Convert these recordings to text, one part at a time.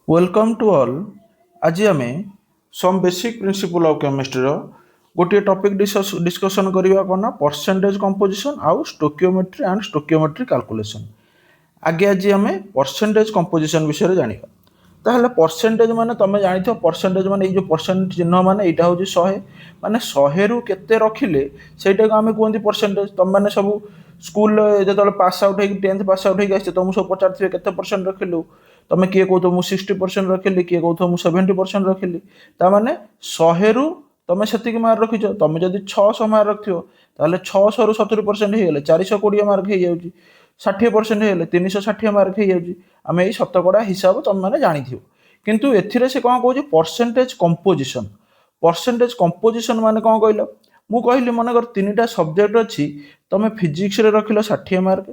Welcome to all. आज आम some basic principle of chemistry गोटे टॉपिक डिस्कशन करवा कौन परसेंटेज कंपोजिशन आउ स्टोकियोमेट्री एंड स्टोकियोमेट्री कैलकुलेशन। आगे आज आम परसेंटेज कंपोजिशन विषय जानिबा। ताहले परसेंटेज माने तमे जानिथो परसेंटेज माने ये जो परसेंट चिन्ह माने एटा होची 100 माने 100 रु केते रखिले सेटा को आमे कोनती परसेंटेज। तम माने सब स्कूल जेतले पास आउट हेकी 10th पास आउट हेकी आछे तुम सब पचारथिबे केते परसेंट रखिलु तमे किए कहतो मु 60% रखिली किए कहतो मु 70% रखिली ता माने 100 रु तमे सेतिकी मार्क रखिछो। तमे जदि 600 मार्क रखियो ताहले 600 रु 70% हे गेले 420 मार्क हे जाउची। 60% हेले 360 मार्क हो आम यही शतकड़ा हिसाब तुम मैंने जानी किंतु एथिरे से कौन कौन परसेंटेज कंपोजिशन माने कौन कहल मु कहली मनकर 3टा सब्जेक्ट अच्छी तुम फिजिक्स रे रखिल 60 मार्क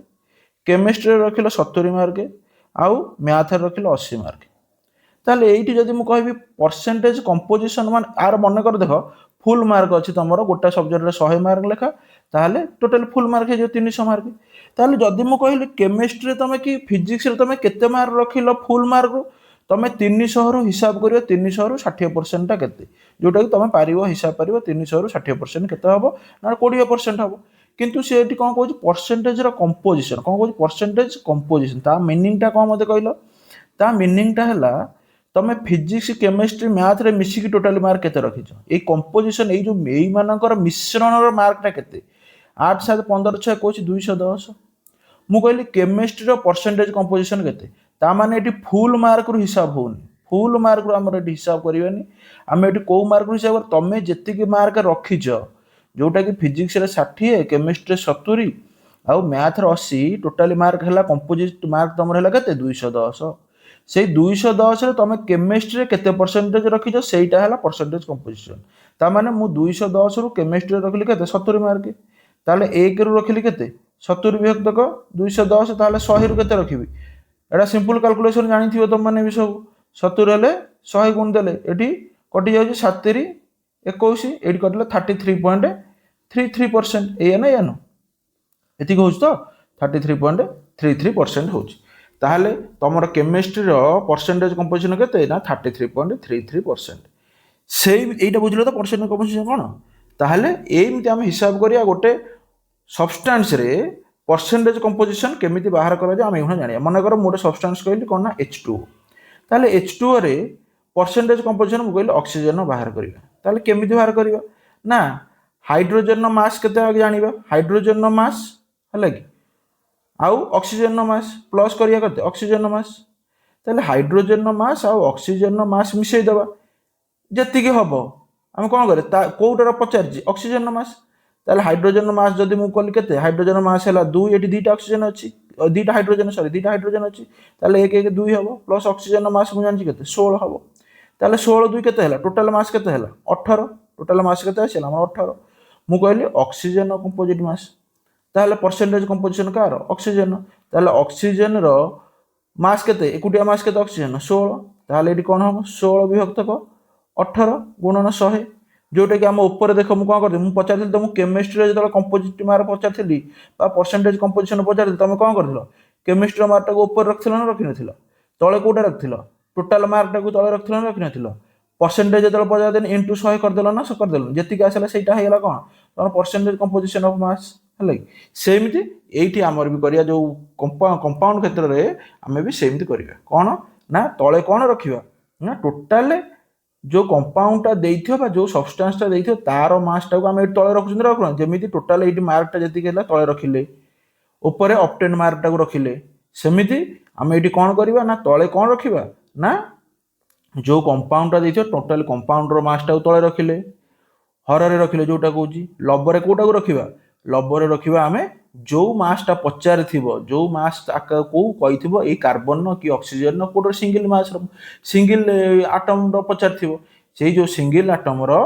केमिस्ट्री रखिल 70 मार्क आउ मैथ रखिल 80 मार्क। ताहले एइठी जदि मु कहबी परसेंटेज कंपोजिशन मान आर मनकर देख फुल मार्क अच्छी तुम गोटे सब्जेक्ट 100 मार्क लेखा ताहले टोटल फुल मार्क है 300 मार्क। ताहले जदि मु कहली केमिस्ट्री तुम कि फिजिक्स रे तुम केते मार्क रखिल फुल मार्क तुम 300 रु हिसाब करियो 300 रु 60% टा केते जोटा कि तुम पारिबो हिसाब पारिबो 300 रु 60% केते हबो ना 20% हबो। किंतु से एठी कोन कहूची परसेंटेज रो कंपोजिशन कोन कहूची परसेंटेज कंपोजिशन ता मीनिंग टा कोन मते कहलो ता मीनिंग टा हला तुम फिजिक्स केमिस्ट्री मैथ रे मिसिकी टोटल मार्क केते रखिछो ए कंपोजिशन ए जो एई मानकर मिश्रण रो मार्क टा केते 8 7 15 6 कहूची 210। मु कहली केमिस्ट्री रो परसेंटेज कंपोजिशन केते ता माने एटी फुल मार्क रु हिसाब होनी फुल मार्क रु हमर एटी हिसाब करिवानी आमे एटी को मार्क रु हिसाब तमे जेतिकी मार्क रखिछो जोटा कि फिजिक्स रे 60 केमिस्ट्री 70 आउ मैथ रे 80 टोटली मार्क हला कंपोजिट मार्क तमर हला केते 210। से 210 रे तमे केमिस्ट्री रे केते परसेंटेज रखिछो सेटा हला परसेंटेज कंपोजिशन ता माने मु 210 रु केमिस्ट्री रखिली केते 70 मार्क ताले 1 रु रखिली केते 70 विभक्त को 210 ताले 100 रु केते रखिबी एटा सिंपल कैलकुलेशन जानि थिबो तुम माने भी सब 70 हेले 100 गुण देले एठी कटि जाउची 7 3 21 एठी कटले 33.33% एया ना यानो एति होउछ तो 33.33% होउछ। ताहले तमरो केमिस्ट्री रो परसेंटेज कंपोजिशन केते ना 33.33%। सेम एटा बुझलो तो परसेंटेज कंपोजिशन कोन ताहले एमिति हम हिसाब करिया गोटे सब्सटेंस रे परसेंटेज कंपोजिशन केमिति बाहर करा जाय हम एहुना जानिया। मन कर मोटे सब्सटेंस कहली कोन ना H2 ताहले H2 रे परसेंटेज कंपोजिशन मु कहली ऑक्सीजन बाहर करिवा ताहले केमिति बाहर करिवा ना हाइड्रोजन नो मास केते आगे जानिबा हाइड्रोजन नो मास हला कि आउ ऑक्सीजन नो मास प्लस करिया करते ऑक्सीजन नो मास ताहले हाइड्रोजन नो मास आउ ऑक्सीजन नो मास मिसै दबा जतिके हबो हम कोन करे ता कोउटर पचारजी ऑक्सीजन नो मास ताहले हाइड्रोजन मास जदि मु कहली केते हाइड्रोजन मास हला 2 एटी 2टा ऑक्सीजन अछि 2टा हाइड्रोजन सॉरी 2टा हाइड्रोजन अछि ताहले 1 1 2 हबो प्लस ऑक्सीजन मास मु जानछि केते 16 हबो ताहले 16 2 केते हला टोटल मास केते हला 18 टोटल मास केते आछला 18 मु कहली ऑक्सीजन कंपोजिट मास ताहले परसेंटेज कंपोजिशन कार ऑक्सीजन ताहले ऑक्सीजन रो मास केते एकुटिया मास केते ऑक्सीजन 16 ताहले एटी कोन हबो 16 विभक्त को 18 गुणन 100 जोटा कि आम ऊपर देख मुझे कौन कर पचार तुम केमिस्ट्री जो कंपोजिट मार्क पचारि परसेंटेज कंपोजिशन पचारि तुम कौन कर केमिस्ट्री मार्क टाक ऊपर रखिल ना रखि न तले कौटा रखिल टोटाल मार्क टाक तले रखिल ना रखि न परसेंटेज जो पचार इंटू 100 करदेल ना करदेल जी आसला से कौन तुम परसेंटेज कंपोजिशन ऑफ मास है सेमती ये आमर भी करिया जो कंपाउंड क्षेत्र में आम भी सेमती करिया कौन ना तले कौन रखा ना टोटाल जो कंपाउंडटा देइथियो बा जो सब्सटेंसटा देइथियो तार मासटा को हम ए तळे रखुछन रखुन जेमिति टोटल एटी मार्कटा जति केला तळे रखिले ऊपर ऑप्टेन मार्कटा को रखिले सेमिति हम एटी कोन करबा ना तळे कोन रखिबा ना जो कंपाउंडटा देइथियो टोटल कंपाउंडर मासटा को तळे रखिले हररे रखिले जोटा कहूची लबरे कोटा को रखिबा लबरे रखिबा हमें जो मासटा पचार थिबो जो मास को कहिथिबो ए कार्बन न कि ऑक्सीजन न कोटर सिंगल मास सिंगल एटम रो पचार थिबो सेही जो सिंगल एटम रो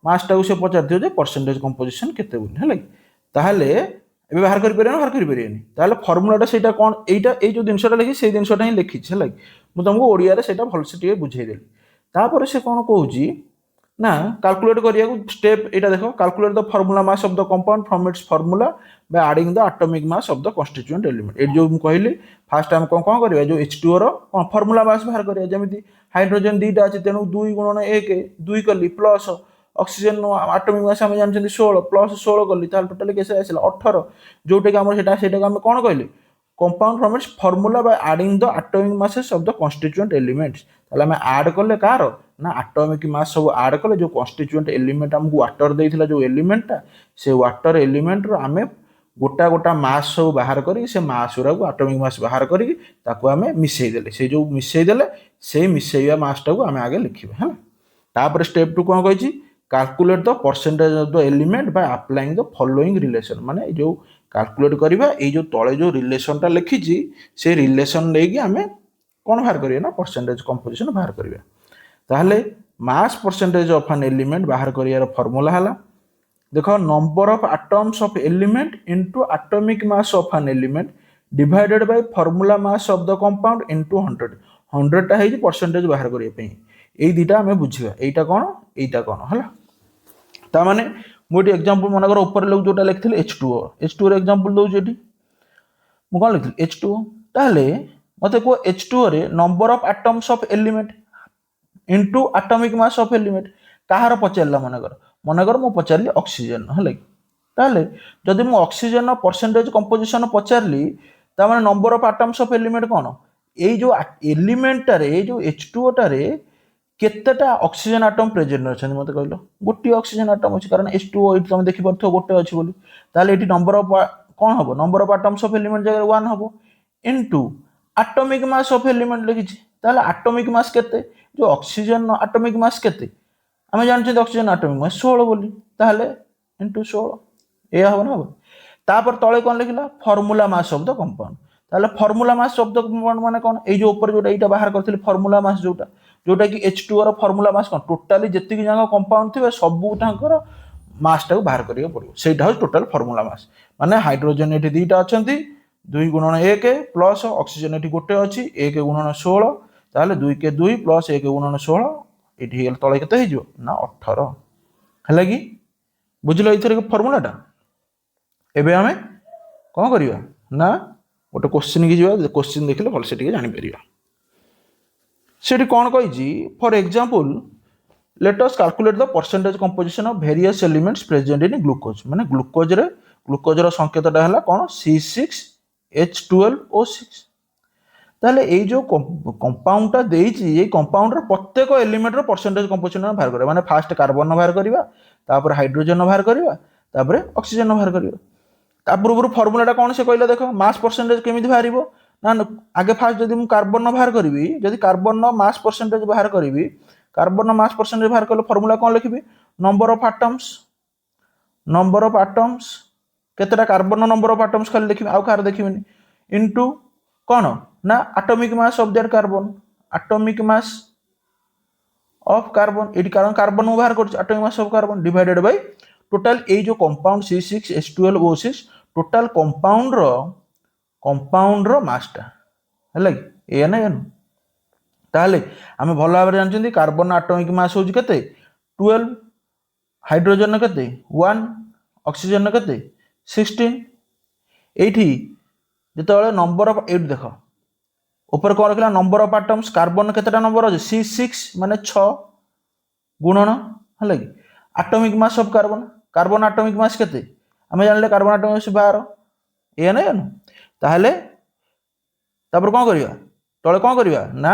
मासटा को से पचार थिबो जे परसेंटेज कंपोजिशन केते बोली हला ताहले एबे बाहर करि परिया बाहर करि परियानी ताहले फार्मूलाटा सेटा कोन एटा ए जो दिनसटा लिखि से दिनसटा ही लिखि हला मु तुमको ओडिया रे सेटा भल से टिके बुझाई देली तापर से कोन कहूची ना कैलकुलेट करिया स्टेप एटा देखो calculate the formula mass of the compound from its formula by adding the atomic mass of the constituent element ए जो कहली फास्ट हम कौन करिया जो H2O रो फॉर्मूला मास बाहर करिया जेमिति हाइड्रोजन दीटा अछि तेनु 2 गुणन 1 2 कली प्लस ऑक्सीजन नो एटॉमिक मास हम जानछन 16 प्लस 16 कली ताल टोटल केसे आसिला 18 जोटे के हमर सेटा हम कोन कहली compound from its formula by adding the atomic masses of the constituent elements ताले हम ऐड करले कार ना एटॉमिक मास सब ऐड कले जो कॉन्स्टिट्यूएंट एलिमेंट हमको वाटर देइथिला जो एलिमेंट से वाटर एलिमेंट रो हमें गोटा गोटा मास सब बाहर करी से मास गुरा को एटॉमिक मास बाहर करी ताको हमें मिसई देले से जो मिसई देले से मिसईया मास टा को हमें आगे लिखिबे है तापर स्टेप 2 कोन कहिची calculate the percentage of the element by applying the following relation माने जो कैलकुलेट करबा ए जो तळे जो रिलेशन टा लिखिची से रिलेशन लेकी हमें कोन बाहर करिया ना परसेंटेज कंपोजिशन बाहर करिया ताहले mass percentage of an element बाहर करियार फॉर्मूला हला देखो number of atoms of element into atomic mass of an element divided by formula mass of the compound into 100 100 टा है परसेंटेज बाहर करिया पे एई दिटा हमें बुझिबा एटा कोन हला ता माने मोटी एग्जांपल मन कर ऊपर लोग जोटा लिखथिले H2O रे एग्जांपल दउ जेटी मु कोन लिखथिले H2O ताहले मते को H2O रे number of atoms of element into atomic mass of element कहार पचारला मनकर मु पचारली ऑक्सीजन हले ताले जदि मु ऑक्सीजन परसेंटेज कंपोजिशन पचारली ता माने number of atoms of element कोन ए जो एलिमेंट रे जो H2O रे केतेटा ऑक्सीजन एटम प्रेजेंट अछन मते कहलो गोटी ऑक्सीजन एटम अछि कारण H2O इट तुम देखि परथो गोटे अछि बोली ताले एटी नंबर ऑफ कोन हबो number of atoms of element जगह 1 हबो into atomic mass of element लिखिछि ताले एटॉमिक मास केते जो ऑक्सीजन एटॉमिक मास केते हमें जानछे ऑक्सीजन एटॉमिक मास 16 बोली ताले इनटू 16 ए हबो ना तापर तळे कोन लिखला formula mass of the compound ताले formula mass of the compound माने कोन ए जो ऊपर जोटा एटा बाहर करथिले फार्मूला मास जोटा कि H2O रो फार्मूला मास कोन टोटली जति कि जागा कंपाउंड थिबे सब टांकर मास टा को बाहर करियो पड़ियो सेटा हो टोटल फार्मूला मास माने हाइड्रोजन एठी दीटा अछंती 2 गुणन 1 प्लस ऑक्सीजन एठी गोटे अछि 1 गुणन 16 ताले 2 के 2 प्लस 1 गुणन 16 एठी हेल तळे केते हिजो ना 18 हला कि बुझलो इथरे के फार्मूला टा एबे हमें कोन करियो ना गोटे क्वेश्चन की जिवा क्वेश्चन देखले भल से जानि परिया सेठी कोन कहिजी for example let us calculate the percentage composition of various elements present in glucose माने ग्लूकोज रो संकेतटा हला कोन C6H12O6 ताले ए जो कंपाउंड टा देइची ए कंपाउंड रो प्रत्येक एलिमेंट रो परसेंटेज कंपोजिशन बाहर करबा माने फास्ट कार्बन बाहर करबा तापर हाइड्रोजन बाहर करबा तापर ऑक्सीजन बाहर करबा ता पूर्व फार्मूला टा कोन से कहले देखो मास परसेंटेज केमिति बाहरिबो ना आगे फास्ट जदि मु कार्बन बाहर करबी जदि कार्बन मास परसेंटेज बाहर करबी कार्बन मास परसेंटेज बाहर करले फार्मूला कोन लिखबी नंबर ऑफ एटम्स केतेटा कार्बन नंबर ऑफ एटम्स खाली लिखबी आउ कार देखिबनी इनटू कोन ना atomic mass of that carbon atomic mass of carbon एडी कारण कार्बन मु बाहर कर atomic mass of carbon divided by total ए जो कंपाउंड C6H12O6 टोटल कंपाउंड रो मास टा हला कि ए ना एनु ताले हमें भल भाबरे जानछन्ती कार्बन एटॉमिक मास होज केते 12 हाइड्रोजन केते 1 ऑक्सीजन केते 16 एठी जेतले नंबर ऑफ 8 देखो ऊपर कोन रखला नंबर ऑफ एटम्स कार्बन केतेटा नंबर अछि C6 माने 6 गुणन हला कि atomic mass of carbon atomic mass केते हमें जानले कार्बन एटॉमिक मास 12 ए ना एनु ताहले तापर कोन करिया तळे कोन करिया ना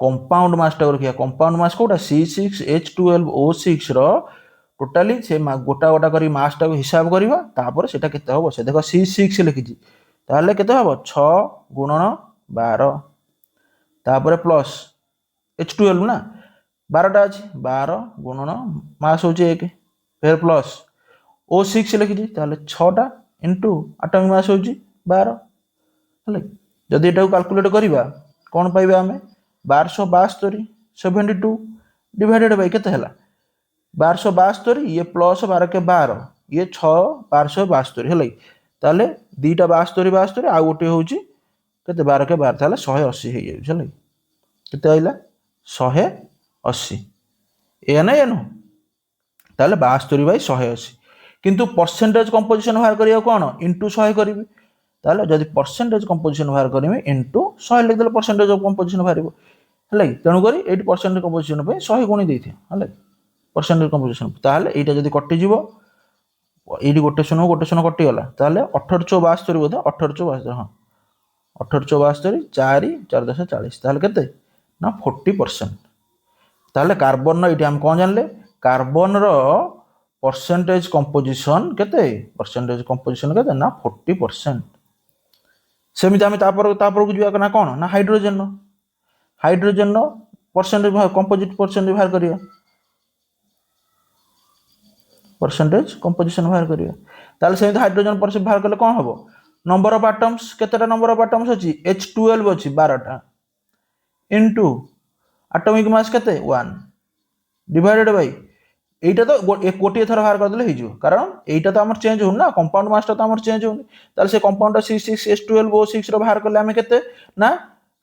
कंपाउंड मास टा रखिया कंपाउंड मास कोटा C6H12O6 रो टोटली से गोटा गोटा करी मास टा को हिसाब करिवा तापर सेटा केते होबो से देखो C6 लिखिजी ताहले केते होबो 6 गुणन 12 तापर प्लस H12 ना 12 टा अछि 12 गुणन मास होचे 1 फिर प्लस O6 लिखिजी ताहले 6 टा इनटू एटॉमिक मास होची 12 हले जदि एटा कैलकुलेट करिवा कोन पाइबा हमें 1272 72 डिवाइडेड बाय केते हला 1272 ये प्लस 12 के 12 ये 6 1272 हले ताले दीटा 72 आ गोटे होची केते 12 के 12 ताले 180 हे जाय हले केते आइला 180 एया ना एनु ताले 72/180 किंतु परसेंटेज कंपोजिशन बाहर करिया कोन इनटू 100 करिवि ताले जदि परसेंटेज कंपोजिशन बाहर करिवि इनटू 100 लिख देले परसेंटेज ऑफ कंपोजिशन बाहरिबो हला तेणु करी एटी परसेंटेज कंपोजिशन पे 100 गुणी देथि हला परसेंटेज कंपोजिशन ताले एटा जदि कटि जिवो एटी गोटे शून्य कटि गला ताले 1872 बोधे 1872 हां 1872 4 4 ताले केते ना 40% ताले कार्बन एटी हम कोन जानले कार्बन रो परसेंटेज कंपोजिशन केते ना 40%। सेमिति आमे तापर को जिया ना कोन ना हाइड्रोजन रो परसेंटेज कंपोजिट परसेंटेज बाहर करिया परसेंटेज कंपोजिशन बाहर करिया ताले सेमिति हाइड्रोजन परसेंटेज बाहर करले कोन हबो नंबर ऑफ एटम्स केतेटा नंबर ऑफ एटम्स अछि H12 अछि 12टा इनटू एटॉमिक मास केते 1 डिवाइडेड बाय एटा तो गोटे थर बाहर कर देले हिजो कारण एटा तो हमर चेंज हो ना कंपाउंड मास तो हमर चेंज हो ताले से कंपाउंड C6H12O6 रो बाहर करले हमें केते ना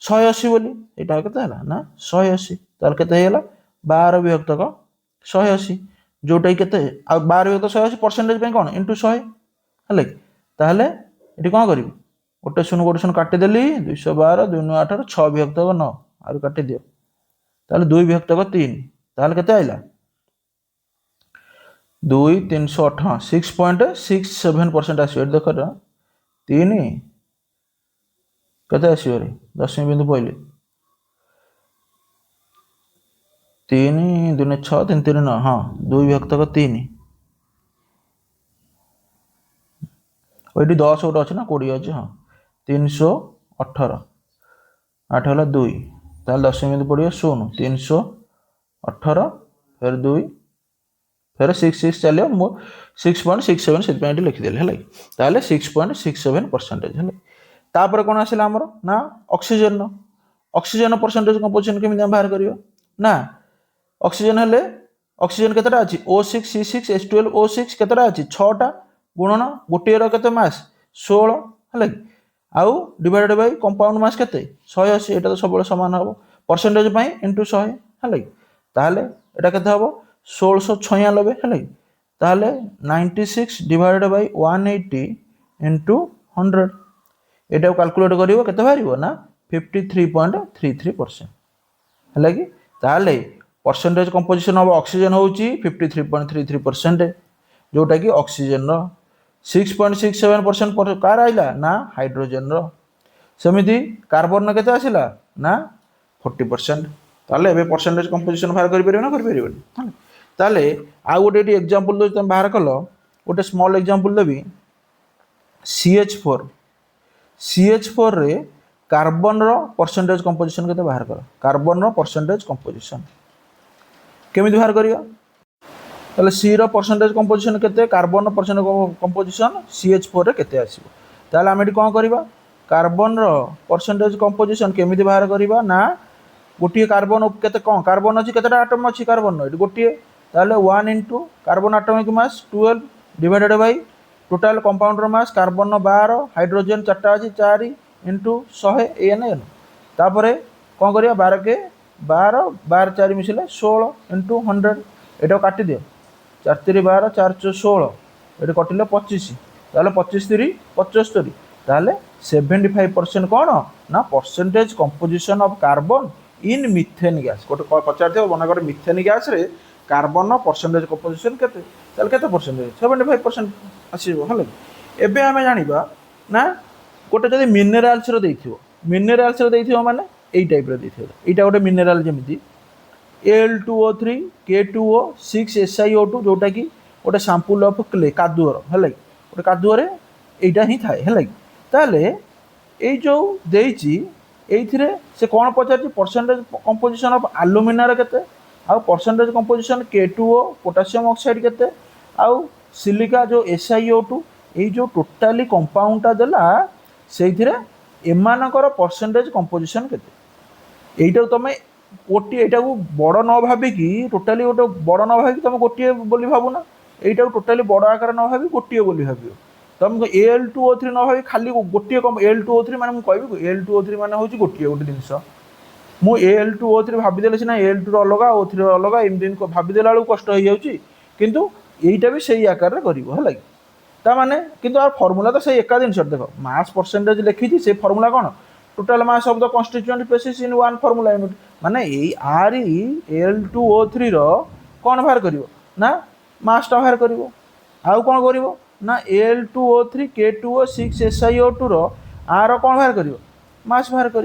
180 बोली एटा केते हला ना 180 ताले केते हेला 12 विभक्त 180 जोटा केते आ 12 विभक्त 180 परसेंटेज पे कोन इनटू 100 हले ताले एटी कोन करिवि गोटे शून्य काटि देली 212 2 9 18 6 विभक्त 9 आरो काटि दियो ताले 2 विभक्त 3 ताले केते आइला 2 318 6.67% आसी देख 3 केते आसी रे 10 बिंदु पहिले 3 2 6 3 3 9 हां 2 विभक्त 3 ओइटी 10 गोटे अछि ना 20 अछि हां 318 8 हला 2 ताले 10 बिंदु पड़ियो 0 318 फिर 2 फिर 6 चलियो 6.67 से पे लिखि देले हले ताले 6.67% हले तापर कोन आसिला हमर ना ऑक्सीजन परसेंटेज कंपोजिशन केमि बाहर करियो ना ऑक्सीजन हले ऑक्सीजन केतेटा अछि O6C6H12O6 केतेटा अछि 6टा गुणन गोटे रो केते मास 16 हले आउ डिवाइडेड बाय कंपाउंड मास केते 180 एटा तो सब समान हबो परसेंटेज पई इनटू 100 हले ताले एटा केते हबो 1696 हले ताले 96 divided by 180 into 100 Etah calculate करिवो केते बारिवो ना 53.33% हले कि ताले परसेंटेज कंपोजिशन ऑफ ऑक्सीजन होउची 53.33% जोटा कि ऑक्सीजन रो 6.67% पर कार आइला ना हाइड्रोजन रो समिति कार्बन केते आसिला ना 40% ताले एबे परसेंटेज कंपोजिशन बाहर करि परिबो ना करि परिबो ताले आ गोटे एटी एग्जांपल दो तुम बाहर कलो गोटे स्मॉल एग्जांपल देबी CH4 रे कार्बन रो परसेंटेज कंपोजिशन केते बाहर कर कार्बन रो परसेंटेज कंपोजिशन केमिति बाहर करियो ताले C रो परसेंटेज कंपोजिशन केते कार्बन रो परसेंटेज कंपोजिशन CH4 रे केते आसीबो ताले हम एटी कोन करबा कार्बन रो परसेंटेज कंपोजिशन केमिति बाहर करबा ना गोटे कार्बन केते कोन कार्बन अछि केतेटा एटम अछि कार्बन एटी गोटे ताले 1 into carbon atomic mass 12 divided by total compound mass carbon 12 hydrogen 4टा अछि 4 इनटू 100 एन तापरे कोन करिया 12 के 12 12 4 मिसले 16 इनटू 100 एटा काटि दियो 4 3 12 4 4 16 एटा कटिले 25 ताले 25 3 75 ताले 75% कोन ना percentage composition of carbon in methane gas गोटे पचार दियो बना कर मीथेन गैस रे कार्बन परसेंटेज कंपोजिशन केते ताले केते परसेंटेज 75% आसीबो हले एबे हमें जानिबा ना गोटे जदि मिनरल्स रो देथियो माने एई टाइप रो देथियो एटा गोटे मिनरल जेमिति Al2O3 K2O 6SiO2 जोटा कि गोटे सैंपल ऑफ क्ले कादुअर हले गोटे कादुअर एटा ही थाए हले ताले एई जो देइची एइथिरे से कोन पचारची परसेंटेज कंपोजिशन ऑफ एल्युमिना रे केते आ percentage composition K2O potassium oxide केते आ सिलिका जो SiO2 ए जो टोटाली कंपाउंडटा देला सेइथिरे एमानकर परसेंटेज कंपोजिशन केते एइटा तमे गोटी एटा को बड़ न भाबी कि टोटाली गोटे बड़ न भाबी तमे गोटी बोली भाबुना एइटा टोटाली बड़ आकार न भाबी गोटी बोली भाबियो तुमको Al2O3 न भाबी खाली गोटी Al2O3 माने मु कहबी Al2O3 माने होची गोटी जिंस मु Al2O3 भाविदेले सीना Al2 अलगा O3 अलगा एमती भाविदेला बेलू कष्ट हो जाऊँगी किंतु यहीटा भी सही आकार में कर है ताने किंतु आर फर्मूला तो सही एका जिन देख मास परसेंटेज लिखी से फर्मूला कौन total mass of the constituent species in one formula unit माने आर Al2O3 कौन बाहर कर ना मासटा बाहर कर आउ कौन कर ना Al2O3 K2O6 SiO2 आर कौन बाहर कर मास बाहर कर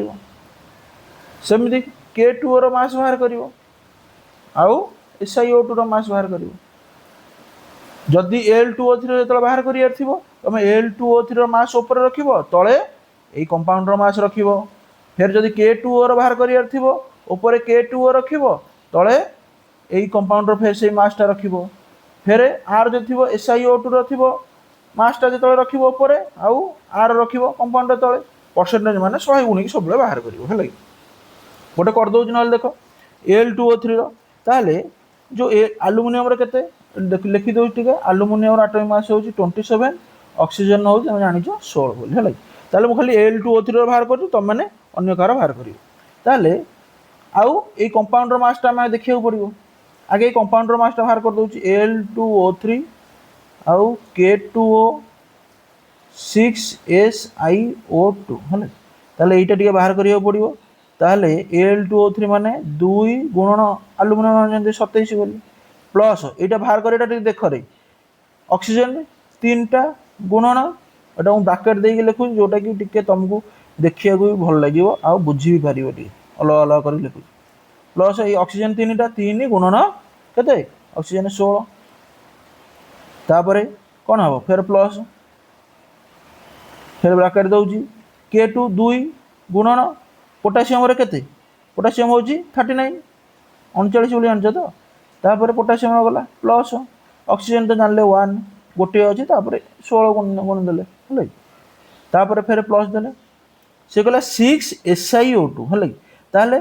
सेमती K2O रो मास बाहर कर आउ SiO2 रो मास बाहर कर जदि Al2O3 जो बाहर कर तुम Al2O3 रो मास ऊपर रख तले यही कंपाउंड रो मास रख फिर जदि K2O रो बाहर कर ऊपर K2O रख तले यही कंपाउंड रो फिर से मासटा रख फिर आर जो थी SiO2 रो थी मासटा जो रख ऊपर आउ आर रख कंपाउंड तले परसेंटेज माने 100 गुणिक सब बाहर कर गोटे करदे ना देख Al2O3 ताहले जो आलुमिनियम केते लिखि दो आलुमिनियम आटोमिक मास हो 27 ऑक्सीजन हो जान 16 बोली है ताहले मु खाली Al2O3 बाहर कर तुम मैंने अन्य कार बाहर कर ताहले आउ ए कंपाउंडर मासटा मैं देखिया पड़ो आगे कंपाउंडर मासटा बाहर कर दूची Al2O3 आउ K2O6SiO2 है ताहले एटा टिके बाहर करिया पड़ो ताहले Al2O3 माने 2 गुणन आलुमिनियम 27 बोली प्लस यहाँ बाहर कर देख रे ऑक्सीजन 3टा गुणन एटा मुझे ब्राकेट देके लिखुँ जोटा कि टिके तुमको देखा भी भल लगे आ बुझी भी पार अलग अलग कर लिखुँ प्लस ये ऑक्सीजन 3टा 3 गुणन केते ऑक्सीजन 16 तापर कौन हम फिर प्लस फिर ब्राकेट दूसरी K2 2 गुणन पोटासियम केते पोटासियम हूँ 39 39 बोली जान तो तापर पोटासियम गला प्लस ऑक्सीजन तो जानले 1 गोटे अच्छी 16 गुण देले तापर फिर प्लस देले से गला 6 SiO2 है ताहले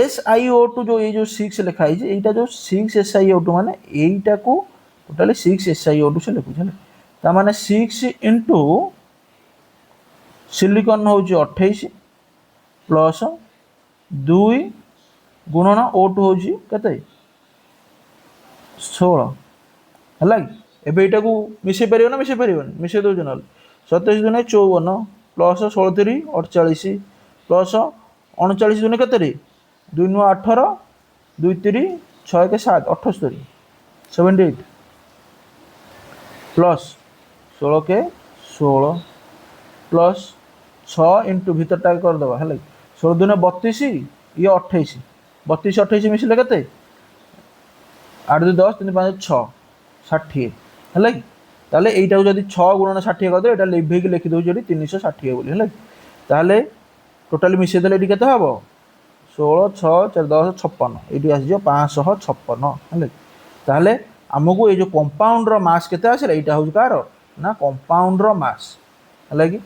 SiO2 जो ये जो 6 लिखाई यहाँ जो 6 SiO2 माने यहीटा को टोटाली 6 SiO2 से लिखुचे ताने 6 इंटू सिलिकॉन हूँ 28 प्लस 2 गुणन O2 हूँ केते 16 है एबे एटा को मिसे पारियो ना मिसे पारियो मिसे दो ना 27 दुने 54 प्लस 16 3 48 प्लस 39 दुने केते 2 9 18 2 3 6 के 7 78 78 प्लस 16 के 16 प्लस 6 इंटू भीतर टाइप कर दबा है 16 दुने 32 ये 28 32 28 मिसले केते 8 2 10 3 5 6 60 है ताहले एटा को जदि 6 गुणन 60 कर दे एटा लिभेक लिखि दउ जदि 360 बोली है ताहले टोटल मिसे देले एटी केते हबो 16 6 4 10 56 एटी आसी जो 556 है ताहले हमको ये जो कंपाउंड रो मास केते आसे एटा हो कार ना कंपाउंड रो मास है कि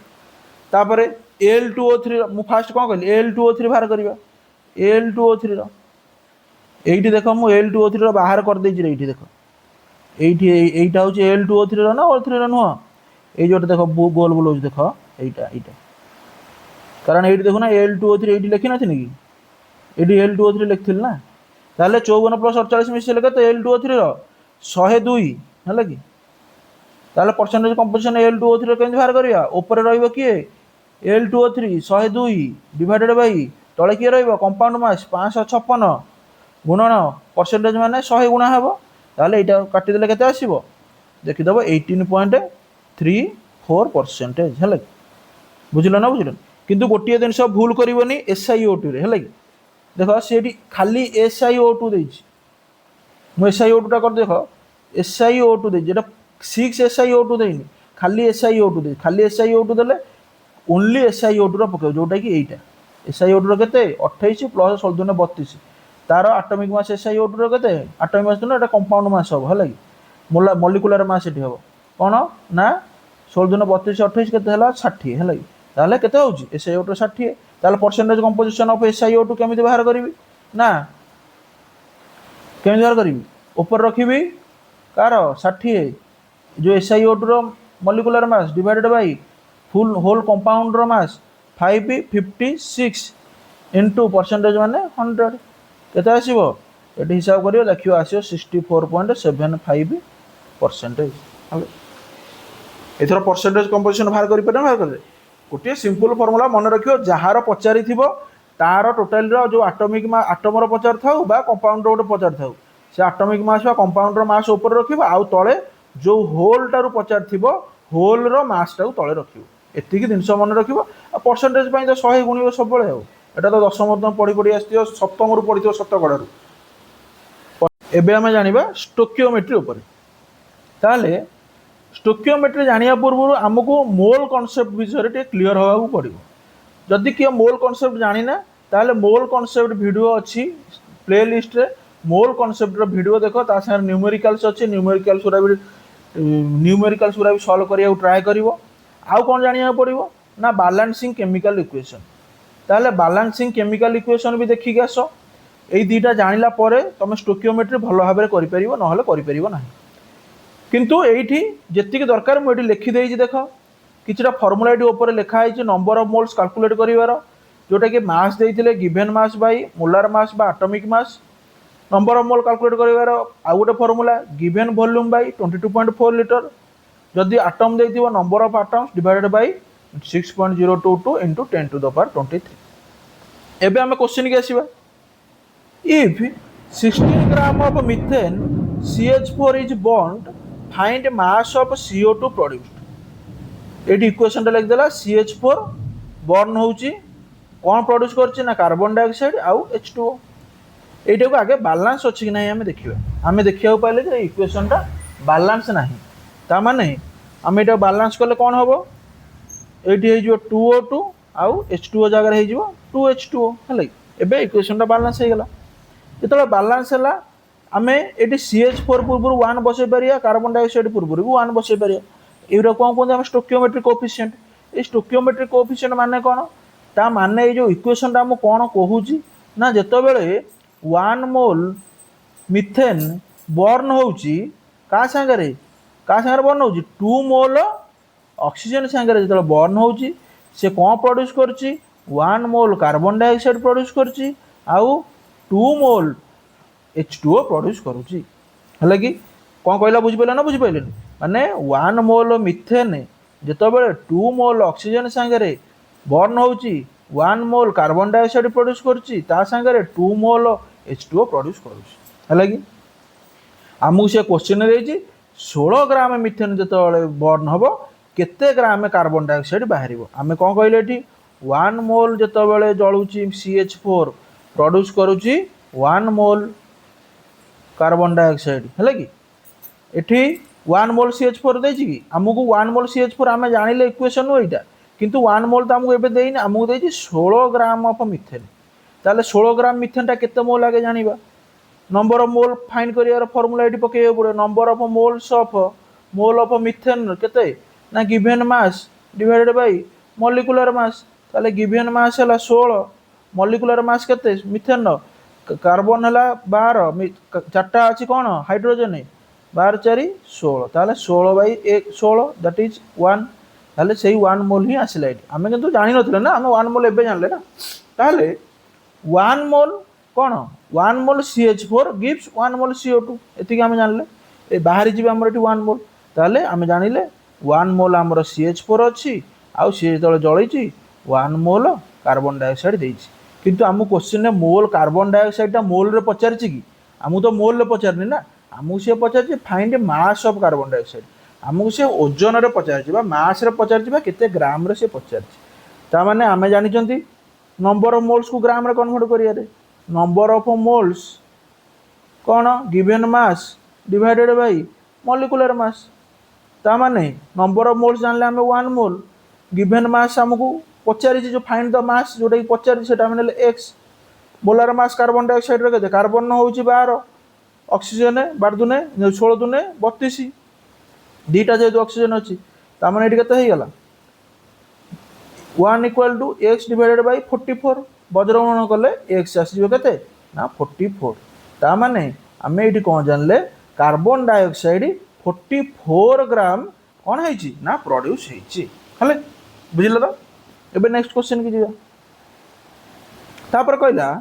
तापर Al2O3 मु फास्ट कोन कहली Al2O3 बाहर करबा Al2O3 रो एटी देख मु Al2O3 रो बाहर कर देछि रे एटी देख এইটা হচ্ছে Al2O3 র না O3 র নুহ এই যেটা দেখো গোল গোল হচ্ছে দেখো এইটা কারণ এইটি দেখো না Al2O3 এইটি লিখি নথিনি কি এইটি Al2O3 লিখছিল না তাহলে 54 + 48 মিশিলে কত Al2O3 র 102 হলা কি তাহলে परसेंटेज कंपोजिशन Al2O3 র কেমন বাহার করিয়া উপরে রহিব কি Al2O3 102 ডিভাইডেড বাই তলে কি রহিব कंपाउंड मास 556 गुणन परसेंटेज माने 100 गुणा हेबो ताहले एटा काटिदेले केते आसीबो देखिदेव 18.34% है बुझल ना बुझल किंतु गोटे जिनस भूल करनी SiO2 रे है देख सी खाली SiO2 देछि मु SiO2 टा कर देख SiO2 दे जेटा 6 SiO2 देनी खाली SiO2 दे खाली SiO2 देले ओनली SiO2 रा पके जोटा कि एटा SiO2 रा केते 28 प्लस 16 32 तार आटोमिक मास SiO2 रो केते आटोमिक मास न एटा कंपाउंड मास हो हला मॉलिक्यूलर मास एटी हो कोन ना 16 32 28 केते हला 60 हला ताले केते होउची SiO2 60 ताले परसेंटेज कंपोजिशन ऑफ SiO2 केमिति बाहर करबी ना केमिति बाहर करबी ऊपर रखिबी कार 60 जो SiO2 रो molecular mass divided by full whole compound रो मास 556 इंटू परसेंटेज माने 100 केते आसीबो एटी हिसाब करियो देखियो आसीयो 64.75%। एथर परसेंटेज कंपोजिशन बाहर करि पडा बाहर करे गोटे सिंपल फॉर्मूला मन रखियो जहार पचारि थिबो तार टोटल रो जो एटॉमिक आटम रो पचार थाउ बा कंपाउंड रो पचार थाउ से एटॉमिक मास बा कंपाउंड रो मास ऊपर रखिबो आउ तळे जो होल टारू पचार थिबो होल रो मास टाऊ तळे रखिबो एतिकी जिनस मन रखिबो आ परसेंटेज पई तो 100 गुणिबो सब बेले हो एटा तो दशम पढ़ी पढ़ी आसथियो सप्तम रु पढ़िथियो शतकड़ा रु एबे आमे जानिबा स्टोकियोमेट्री ऊपर ताले स्टोकियोमेट्री जानिया पूर्व आमको मोल कॉन्सेप्ट विषय टे क्लियर होगा पड़ो जदि किए मोल कॉन्सेप्ट जानी ना ताले मोल कॉन्सेप्ट वीडियो अच्छी प्ले लिस्ट रे मोल कॉन्सेप्ट रो वीडियो देखो ता संग न्यूमेरिकल्स अच्छे न्यूमेरिकल्स गुरा भी सॉल्व करिया ट्राई करिवो आउ कोन जानिया पड़ो ना बैलेंसिंग केमिकल इक्वेशन ताले बैलेंसिंग केमिकल इक्वेशन भी देखि के आसो एई दुईटा जानिला परे तमे स्टोकियोमेट्री भलो भाबरे करि परिबो नहले करि परिबो नाही किंतु एठी जेतिक दरकार मु एठी लिखि देइछि देखो किछटा फार्मूला एठी ऊपर लिखा है नंबर ऑफ मोल्स कैलकुलेट करिवार जोटा कि मास देइथिले given mass by molar mass बा atomic mass number of mole calculate करिवार आ गोटे formula given volume by 22.4 litre जदि एटम देइथिबो number of atoms divided by 6.022 into 10 to the power 23 एबे हमें क्वेश्चन के आसीबा if 16 gram of methane CH4 is burned find mass of CO2 produced एटी इक्वेशन टा लिख देला CH4 बर्न होउची कोन प्रोड्यूस करची ना कार्बन डाइऑक्साइड आउ H2O एटा को आगे बैलेंस अछि कि नहीं हमें देखिबा हमें देखिया पाइले जे इक्वेशन टा बैलेंस नाही ता माने हम एटा बैलेंस करले कोन होबो एटी हे जो 2O2 आउ H2O जगह हे जो 2H2O हले एबे इक्वेशन टा बैलेंस हे गेला जेतले बैलेंस हला आमे एटी CH4 पूर्व 1 बसे परिया कार्बन डाइऑक्साइड पूर्व भी 1 बसे परिया एरा कोन कोन हम स्टोकियोमेट्रिक कोएफिशिएंट ए स्टोकियोमेट्रिक कोएफिशिएंट माने कोन ता माने ए जो इक्वेशन टा हम कोन कहूची ना जेतो बेले 1 मोल मीथेन बर्न होउची का संगरे बर्न होउची 2 मोल ऑक्सीजन संगे जो बर्न होउची से कौन प्रोड्यूस करची 1 मोल कार्बन डाइऑक्साइड प्रोड्यूस करची आउ 2 मोल H2O प्रोड्यूस करूची हला कि कौन कहला बुझि पइला ना बुझि पइले माने 1 मोल मीथेन जेतो बेले 2 मोल ऑक्सीजन संगे बर्न होउची 1 मोल कार्बन डाइऑक्साइड प्रोड्यूस करची ता संगे 2 मोल H2O प्रोड्यूस करूची हला कि हमहु से क्वेश्चन देइची 16 ग्राम मीथेन जेतो बर्न हबो केते ग्राम कार्बन डाइऑक्साइड बाहर आम कौन कहले एठी 1 मोल जेतो बेले जळुची CH4 प्रोड्यूस करूची 1 मोल कार्बन डाइऑक्साइड है कि एठी 1 मोल CH4 देछि कि हमकु 1 मोल CH4 आमे जानिले इक्वेशन होइटा किंतु 1 मोल त हमकु एबे देइन हमकु देछि 16 ग्राम ऑफ मीथेन ताले 16 ग्राम मीथेन ता केते मोल आगे जानिबा नंबर ऑफ मोल फाइंड करियार फार्मूला एठी पकेय पड़े number of moles of mole of methane केते ना given mass divided by molecular mass ताले गिवन मास हला 16 मॉलिक्यूलर मास केते मीथेन कार्बन हला 12 चारटा अछि कोन हाइड्रोजन 12 4 16 ताले 16 बाय 1 16 दैट इज 1 ताले सेही 1 मोल ही आसिला एठी हमें किंतु जानि नथिले ना हम 1 मोल एबे जानले ना ताले 1 मोल कोन 1 मोल CH4 गिव्स 1 मोल CO2 एतिक हम जानले ए बाहर जिबे हमर एठी 1 मोल ताले हम जानिले 1 मोल हमर CH4 अछि आउ सी तळे जळैछि 1 मोल कार्बन डाइऑक्साइड देछि किंतु आम क्वेश्चन ने मोल कार्बन डाइऑक्साइड टा मोल रे पचारछि कि आमु तो मोल रे पचारनी ना आमु से पचारछि find mass of carbon dioxide आमु से ओजन रे पचारछि बा मास रे पचारछि बा केते ग्राम रे से पचारछि ता माने आमे जानि छथि नंबर ऑफ मोल्स को ग्राम रे कन्वर्ट करिया रे number of moles cone given mass divided by molecular मास ता माने नंबर ऑफ मोल्स जानले हमें 1 मोल गिवन मास हमको पचारि जो फाइंड द मास जोटा पचारि सेटा माने x molar mass carbon dioxide रे केते कार्बन होउची 12 ऑक्सीजन 12 दुने 16 दुने 32 दीटा जे ऑक्सीजन अछि ता माने एठी केते हे गेला 1 equal to x divided by 44 वज्रगणन करले x आसीबो केते ना 44 ता माने हमें एठी कोन जानले कार्बन डाइऑक्साइड 44 ग्राम कोन हेची ना प्रोड्यूस हेची हले बुझिलो तो एबे नेक्स्ट क्वेश्चन की जीवा तापर कहला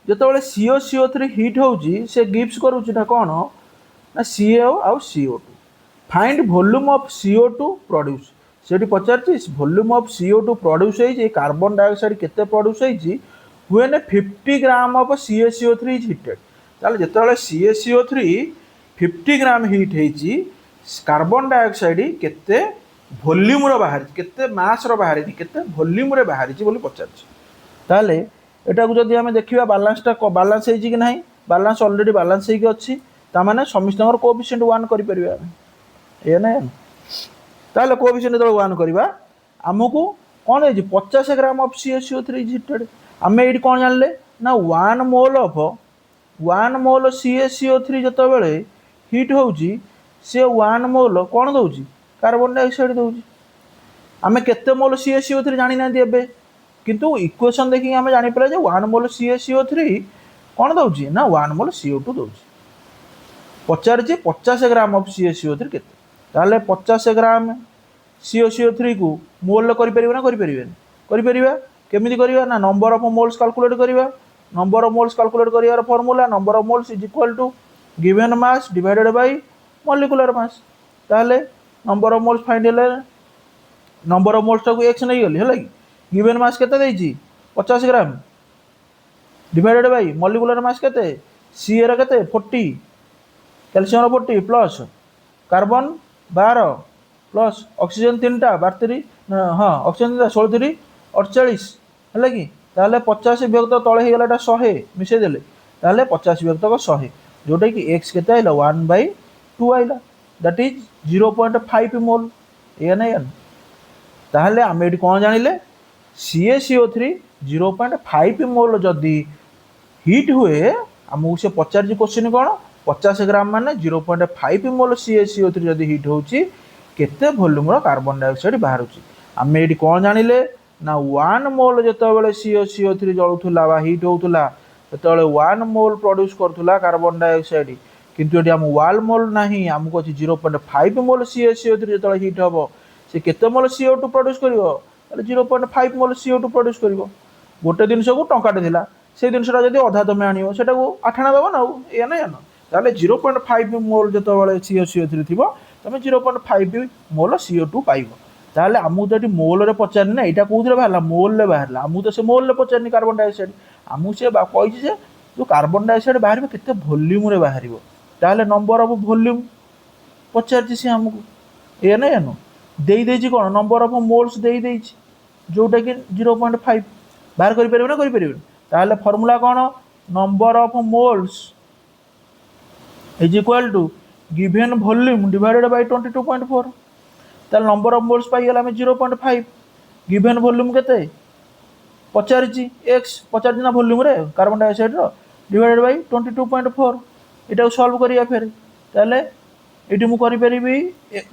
जितेबाला CO3 हिट होउची से गिव्स करूची ना कौन ना CO आउ CO2 find volume of CO2 produce से पचार वॉल्यूम ऑफ CO2 प्रोड्यूस होई कार्बन डाइऑक्साइड केते प्रोड्यूस होई when 50 gram of CaCO3 is heated ताले जितेबाला CaCO3 50 ग्राम हिट होई कार्बन डाइऑक्साइड केते वॉल्यूम रो बाहर केते मास रो बाहर केते वॉल्यूम रे बाहर बोली पचार ताले एटा को जदि आमे देखिबा बैलेंसटा बैलेंस हेजी कि नाही बैलेंस ऑलरेडी बैलेंस हेकी अछि ता माने समिस्तंगर कोएफिशिएंट 1 करि परिबा ए नै ताले कोएफिशिएंट जदि 1 करिबा हमकु कोन हेजी 50 gram of CaCO3 is heated आमे एडी कोन जानले ना 1 मोल CaCO3 जतो बेले हिट होउची से 1 मोल कोन दउची कार्बन डाइऑक्साइड दउची आमे केते मोल CaCO3 जानि ना दिबे किंतु इक्वेशन देखि आमे जानि पले जे 1 मोल CaCO3 कोन दउची ना 1 मोल CO2 दउची Pachar J 50 gram of CaCO3 केते ताले 50 ग्राम CaCO3 को मोल करि परिबा ना करि परिबा केमिति करिबा ना नंबर ऑफ मोल्स कैलकुलेट करिबा नंबर ऑफ मोल्स कैलकुलेट करिवार formula number of moles is equal to given mass divided by molecular mass ताले नंबर ऑफ मोल्स फाइंड हेले नंबर ऑफ मोल्स को x नै गली हला कि गिवन मास केते देइची 50 gram divided by molecular mass केते Ca रा केते 40 कैल्शियम रा 40 प्लस कार्बन 12 प्लस ऑक्सीजन 3टा 32 हां ऑक्सीजन 16 48 हला कि ताले 50 विभक्त तळे हे गलाटा 100 मिसे देले ताले 50 विभक्त को 100 जोटा कि x केते आइला 1/2 आइला दैट इज 0.5 मोल ए नै एन ताले आमे एडी कोन जानिले CaCO3 0.5 मोल जदि हिट हुए आमको से पचार क्वेश्चन कौन 50 ग्राम माने 0.5 मोल CaCO3 जदि हिट होची केते वॉल्यूम रो कार्बन डाइऑक्साइड बाहरुची आमे एडी कोन जानिले ना 1 मोल जतबेले CaCO3 जळुथुला बा हिट होउथुला ततबेले 1 मोल प्रोड्यूस करथुला कार्बन डाइऑक्साइड किंतु एडी हम 1 मोल नाही हमको 0.5 मोल CaCO3 जतबेले हिट हबो से केते मोल CO2 प्रोड्यूस करिवो ताले 0.5 मोल CO2 प्रोड्यूस करिवो गोटे दिनस को टंकाटे थिला से दिनसटा जदि अधा तमे आनियो सेटा को आठाना दबो ना ए नै न ताले 0.5 मोल जतबेले CaCO3 थिबो तमे 0.5 मोल CO2 पाइबो ताले आमु तो एटी मोल रे पचारनी ना एटा कोउथले बाहरला मोल रे बाहरला आमु तो से मोल रे पचारनी कार्बन डाइऑक्साइड आमु से कहिछि जे जो कार्बन डाइऑक्साइड बाहरबे केते वॉल्यूम रे बाहरिबो ताले नंबर ऑफ वॉल्यूम पचारछि से हमकु ए नै न देई देछि कोन नंबर ऑफ मोल्स देई देछि जोटा कि 0.5 बाहर करि परिबे ना करि परिबे ताले फार्मूला कोन number of moles is equal to given volume divided by 22.4 ताले नंबर ऑफ मोल्स पाई गेला में 0.5 गिवन वॉल्यूम केते पचारछि x पचारछि ना वॉल्यूम रे कार्बन डाइऑक्साइड रो डिवाइडेड बाय 22.4 एटा सॉल्व करिया फेर ताले एटी मु करि परिबी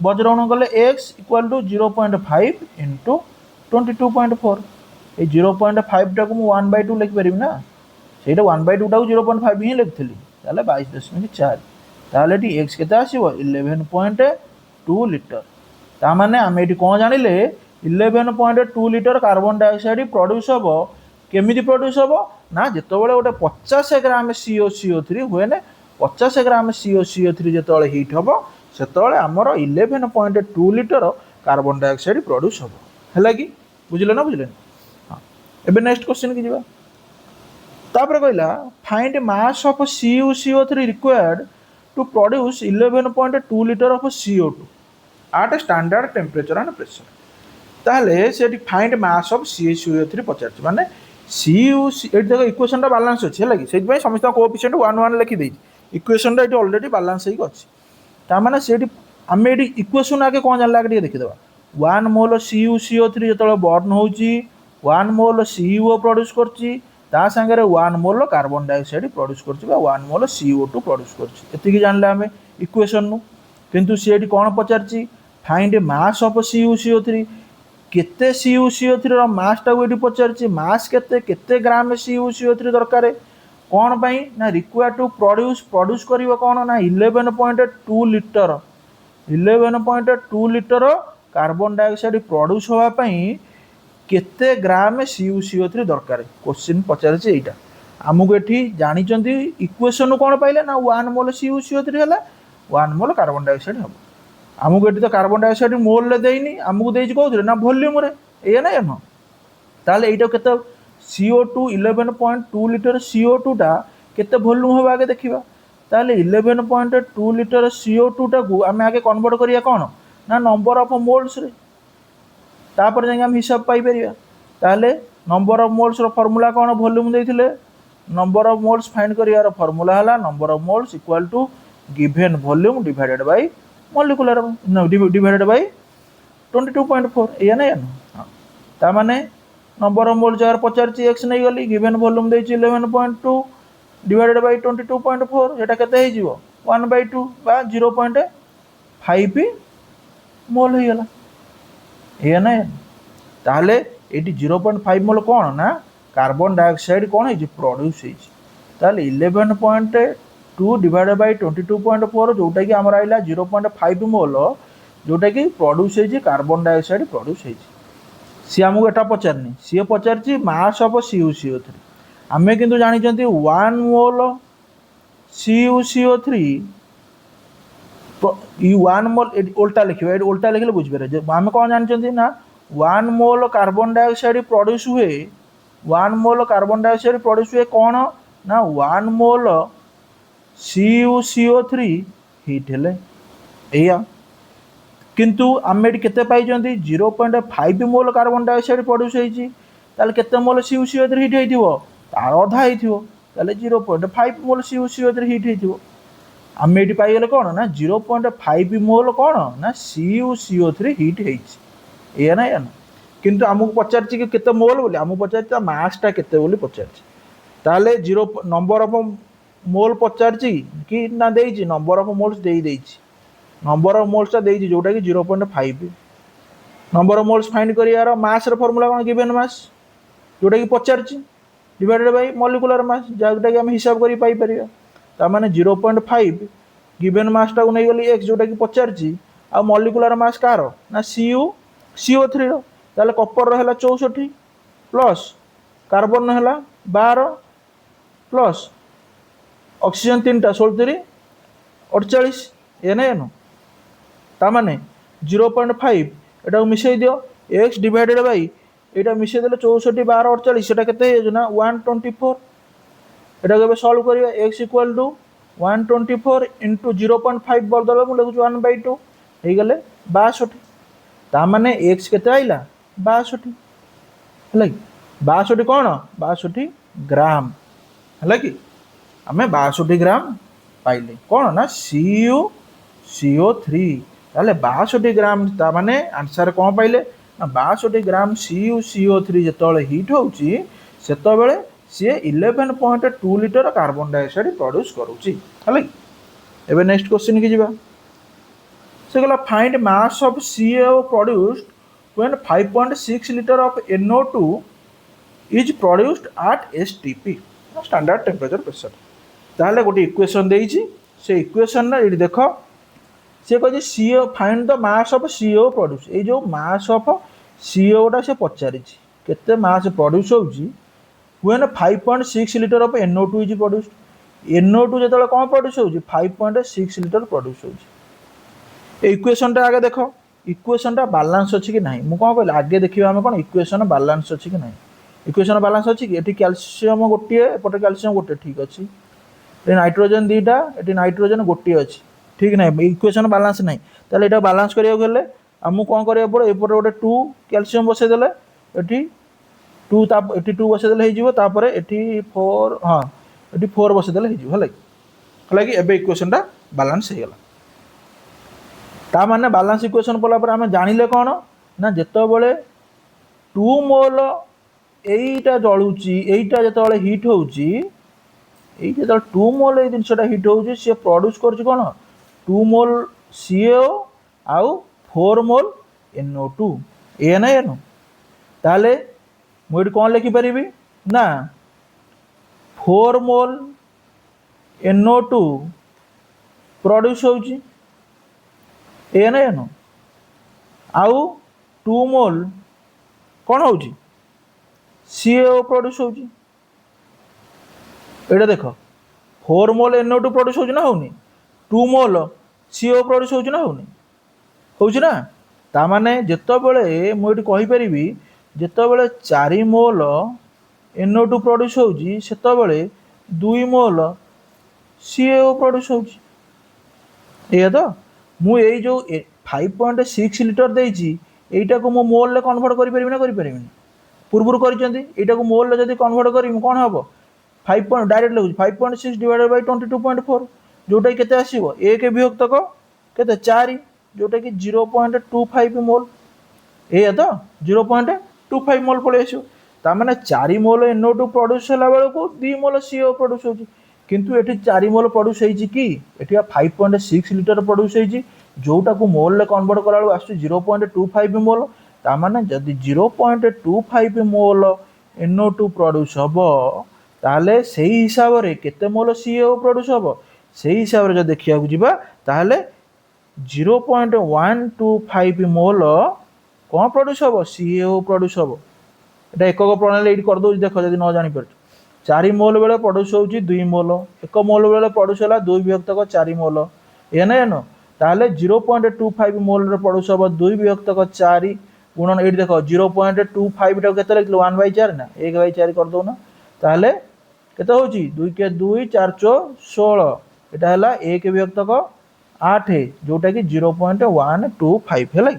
वज्रगण गले x इक्वल टू 0.5 इनटू 22.4 ए 0.5 टा को मु 1/2 लिख परिबी ना सेटा 1/2 टा को 0.5 ही लिखथली ताले 22.4 ताले टी x केता आसीबो 11.2 लीटर ता माने हम एटी कोन जानिले 11.2 लीटर कार्बन डाइऑक्साइड प्रोड्यूस हबो केमिति प्रोड्यूस हबो ना जेतबेले गोटे 50 ग्राम CaCO3 हुए ने 50 ग्राम CaCO3 जेतबेले हिट हबो सेतबेले हमर 11.2 लीटर कार्बन डाइऑक्साइड प्रोड्यूस हबो हला कि बुझिले ना बुझिले हां एबे नेक्स्ट क्वेश्चन की जिबा तापर कहला find mass of CuCO3 required to produce 11.2 litre of CO2 at a standard temperature and pressure ताहले सेठी फाइंड मास ऑफ CaCO3 पचारछ माने CuC एट देखो इक्वेशन टा बैलेंस अछि हला कि सेठ भाई समस्त कोएफिशिएंट 1 1 लिखि देई इक्वेशन टा एटी ऑलरेडी बैलेंस हेइ अछि ता माने सेठी हम एटी इक्वेशन आके कोन जानला के देखि देबा 1 मोल CuCO3 जतले बर्न होउची 1 मोल CO प्रोड्यूस करची ता संगे 1 मोल कार्बन डाइऑक्साइड प्रोड्यूस करची बा 1 मोल CO2 प्रोड्यूस करची एति कि जानले हमें इक्वेशन नु किंतु सेठी कोन पचारची फाइंड मास ऑफ CuCO3 केते CuCO3 रो मास टा एटी पचारची मास केते केते ग्राम CuCO3 दरकार कोन पई ना रिक्वायर टू प्रोड्यूस करिवो कोन ना 11.2 litre 11.2 litre carbon dioxide produce होवा पई केते ग्राम CuCO3 दरकार क्वेश्चन पचारे एटा आमको एठी जानिचंती इक्वेशन कौन पाइले ना 1 मोल CuCO3 है 1 मोल कार्बन डाइऑक्साइड हम आमको एठी तो कार्बन डाइऑक्साइड मोल ले देइनी आमको देइछ कोथरे ना वॉल्यूम रे एया ना न ताले एटा केते CO2 11.2 लिटर CO2 टा केते वॉल्यूम हो आगे देखिबा ताले 11.2 लिटर CO2 टा को आमे आगे कन्वर्ट करिया कोन ना नंबर ऑफ मोल्स रे तापर जाके हम हिसाब पाई परिया ताले नंबर ऑफ मोल्स रो फार्मूला कोन वॉल्यूम देथिले नंबर ऑफ मोल्स फाइंड करियार फार्मूला हला number of moles equal to given volume divided by molecular divided by 22.4 एया ना हां ता माने नंबर ऑफ मोल्स जार 50 x नै गली गिवन वॉल्यूम देछि 11.2 डिवाइडेड बाय 22.4 एटा केते हे जिवो 1/2 बा 0.5 मोल हे गला एया ना ताले एटी 0.5 मोल कोन ना कार्बन डाइऑक्साइड कोन है प्रोड्यूस है ताले 11.2 डिवाइडेड बाय 22.4 जोटा कि हमर आइला 0.5 मोल जोटा कि प्रोड्यूस है कार्बन डाइऑक्साइड प्रोड्यूस है सी हमको एटा पचारनी सी पचारची मास ऑफ CuCO3 आमे किंतु जानि जंती 1 मोल CuCO3 वन मोल उल्टा लिखिबा ए उल्टा लिखले बुझ पारे आमे कोन जानि जंती ना 1 मोल कार्बन डाइऑक्साइड प्रोड्यूस हुए 1 मोल कार्बन डाइऑक्साइड प्रोड्यूस हुए कौन ना 1 मोल CuCO3 हीट हेले एया किंतु आमे केते पाई जंती 0.5 मोल कार्बन डाइऑक्साइड प्रोड्यूस होईची ताले केते मोल CuCO3 हीट हेतिबो तार आधा हेतिबो ताले 0.5 मोल CuCO3 हीट हेतिबो आमे एटी पाई गेले कोन ना 0.5 मोल कोन ना CuCO3 हीट हेची एया ना किंतु आमको पचारची कि केते मोल बोली आमको पचारची मास टा केते बोली पचारची ताले 0 नंबर ऑफ मोल पचारची कि ना देइची नंबर ऑफ मोल्स देई देइची नंबर ऑफ मोल्स टा देइची जोटा कि 0.5 नंबर ऑफ मोल्स फाइंड करियार मास रे फार्मूला कोन गिवन मास जोटा कि पचारची डिवाइडेड बाय मॉलिक्यूलर मास जोटा कि हम हिसाब करी पाई परिया ता माने 0.5 गिवन मास टा नै गली x जोटा कि पचारची आ मॉलिक्यूलर मास कार ना CuCO3 रो ताले कॉपर रहला 64 प्लस कार्बन रहला 12 प्लस ऑक्सीजन 3टा 73 48 एने एनो ता माने 0.5 एटा मिसै दियो x डिवाइडेड बाय एटा मिसै देले 64 12 48 एटा केते हे ना 124 एटा के सॉल्व करिया x इक्वल टू 124 into 0.5 बदल मु लिखु 1/2 हे गले 62 ता माने x केते आइला 62 हला 62 कोन 62 ग्राम हला कि हमें 62 ग्राम पाइले कोन ना CuCO3 ताले 62 ग्राम ता माने आंसर कोन पाइले ना 62 ग्राम CuCO3 जेतले हीट होउची सेतबेले से 11.2 लिटर कार्बन डाइऑक्साइड प्रोड्यूस करूची हला एबे नेक्स्ट क्वेश्चन की जिबा से गला find mass of CO produced when 5.6 litre of NO2 is produced at STP standard temperature pressure ताले गोटे इक्वेशन देइची से इक्वेशन ना इडी देखो से कह CO find the mass of CO produce ए जो मास ऑफ CO टा से पचारिची केते मास प्रोड्यूस होउची when 5.6 litre of NO2 is produced NO2 जेतले कोन प्रोड्यूस होउची 5.6 लिटर प्रोड्यूस होउची ए इक्वेशन टा आगे देखो इक्वेशन टा बैलेंस अछि कि नाही मु कोन कहले आगे देखिबा हम कोन इक्वेशन बैलेंस अछि कि नाही इक्वेशन बैलेंस अछि कि एठी कैल्शियम गोटे एपटे कैल्शियम गोटे ठीक अछि ए नाइट्रोजन दीटा एठी नाइट्रोजन गोटे अछि ठीक नाही इक्वेशन बैलेंस नाही ताले एटा बैलेंस करियो गेले हमु कोन करियो पड़ो एपटे गोटे 2 कैल्शियम बसे देले एठी 2 ता एठी 2 बसे देले हे जिवो तापरे एठी 4 हां एठी 4 बसे देले हे जिवो हला कि एबे इक्वेशन टा बैलेंस हे गेला ता माने बैलेंस इक्वेशन पला पर हम जानिले कोन ना जेतो बेले 2 मोल एईटा जळुची एईटा जेतले हीट होउची एई जेतले 2 मोल ए दिनसटा हीट होउची से प्रोड्यूस करची कोन 2 मोल CO आउ 4 मोल NO2 ए ना एनो ताले मोड कोन लिखि परिबी ना 4 मोल NO2 प्रोड्यूस होउची ए ना एनो आउ 2 मोल कोन होउची CaO प्रोड्यूस होउची एटा देख 4 मोल NO2 प्रोड्यूस होउची ना होउनी 2 मोल CaO प्रोड्यूस होउची ना होउची ना ता माने जेतबेले मु एटी कहि परिबी जेतबेले 4 मोल NO2 प्रोड्यूस होउची सेतबेले 2 मोल CaO प्रोड्यूस होउची एया तो मु एई जो 5.6 लिटर देइची एटा को मो मोल ले कन्वर्ट करि परिबी ना करि परिबी पूर्वरु करिसेंती एटा को मोल ले जदी कन्वर्ट करिम कोन हबो 5 डायरेक्ट लगुच 5.6 डिवाइडेड बाय 22.4 जोटा केते आसीबो 1 विभक्तक केते 4 जोटा कि 0.25 मोल एया तो 0.25 मोल पळे आसीबो ता माने 4 मोल NO2 प्रोड्यूस होला बेले को 2 मोल CO प्रोड्यूस होची किंतु एठी 4 मोल प्रोड्यूस हेची की एठी 5.6 लिटर प्रोड्यूस हेची जोटा को मोल ले कन्वर्ट करालो आसु 0.25 मोल ता माने जदी 0.25 मोल NO2 प्रोड्यूस हबो ताले सेही हिसाब रे केते मोल CaO प्रोड्यूस हबो सेही हिसाब रे जो देखिया को जिबा ताले 0.125 मोल कोन प्रोड्यूस हबो CaO प्रोड्यूस हबो एटा एकक प्रणाली एडी कर दो देखो जदी न जानि पर 4 मोल बेले प्रोड्यूस होउची 2 मोल 1 मोल बेले प्रोड्यूस होला 2 विभक्तक 4 मोल एना एनो ताले 0.25 मोल रे प्रोड्यूस हबो 2 विभक्तक 4 गुणन एडी देखो 0.25 टा केते लिखलो 1/4 ना 1/4 कर दो ना ताले केते होची 2 के 2 4 16 एटा हला 1 विभक्तक 8 जोटा कि 0.125 हला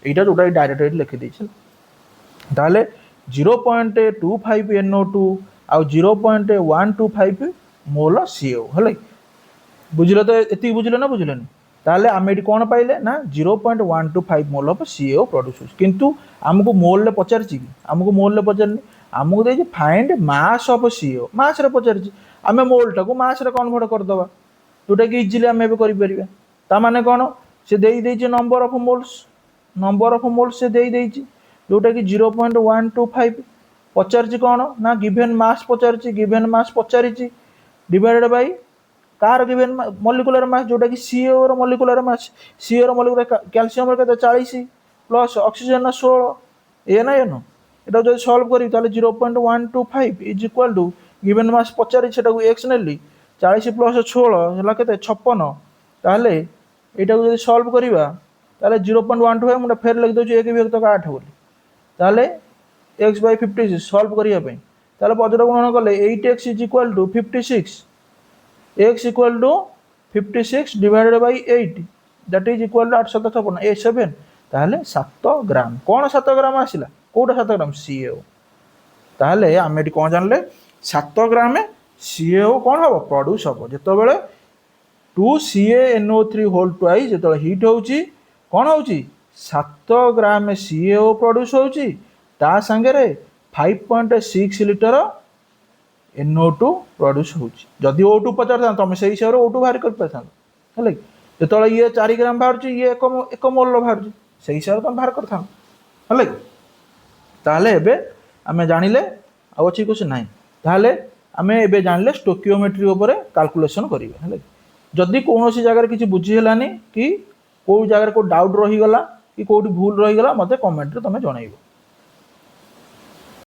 एटा जोटा डायरेक्ट लिखि दैछ ताले 0.25 NO2 आ 0.125 मोल CaO हले बुझिलो तो एति बुझिलो ना बुझिलोनी ताले आमे एटी कोन पाइले ना 0.125 मोल ऑफ CaO प्रोड्यूस होछ किंतु हमको मोल ले पचारची की हमको मोल ले पचारनी हमको they find mass of CaO मास रे पचारची आमे मोल टाको मास रे कन्वर्ट कर दबा जोटा कि इजीली आमे भी करि परिबा ता माने कोन से देई देछि नंबर ऑफ मोल्स से देई देछि जोटा कि 0.125 पचारची कोन ना गिवन मास पचारची गिवन मास पचारिची डिवाइडेड बाय कार गिवन मॉलिक्यूलर मास जोटा कि CaO रो मॉलिक्यूलर मास CaO रो मॉलिक्यूलर कैल्शियम रो केते 40 प्लस ऑक्सीजन 16 ए ना एनो एटा जो सॉल्व करी ताले 0.125 is equal to given mass 50 सेटा को x नेली 40 प्लस 16 हला केते 56 ताले एटा को जदी सॉल्व करिवा ताले 0.125 मुडा फेर लग दोची 1 विभक्त 8 बोली ताले x by 56 सॉल्व करिया पे ताले पदर गुणन करले 8x is equal to 56 x equal to 56 divided by 8 that is equal to 856 a7 ताले 7 ग्राम कोन 7 ग्राम आसिला कोटा 7 ग्राम CaO ताले आमे एटी कोन जानले 7 ग्राम CaO कोन हबो प्रोड्यूस हबो जेतो बेले 2CaNO3 होल ट्वाइस जेतो हीट होउची कोन होउची 7 ग्राम CaO प्रोड्यूस होउची ता संगे रे 5.6 लिटर NO2 प्रोड्यूस होउची जदी O2 पचार तमे सेही हिसाब रे O2 बाहर कर परथां हले जेतो ये 4 ग्राम बाहरची ये एक मोल लो बाहरची सेही हिसाब तमे बाहर करथां हले ताले एबे आमे जानिले आ अछि कुछ नाही ताले आमे एबे जानले स्टोकियोमेट्री ऊपर कैलकुलेशन करिवे हले जदी कोनोसी जगह रे किछि बुझी हलानी कि को जगह रे को डाउट रही गला कि कोठी भूल रही गला मते कमेंट रे तमे जणाइबो।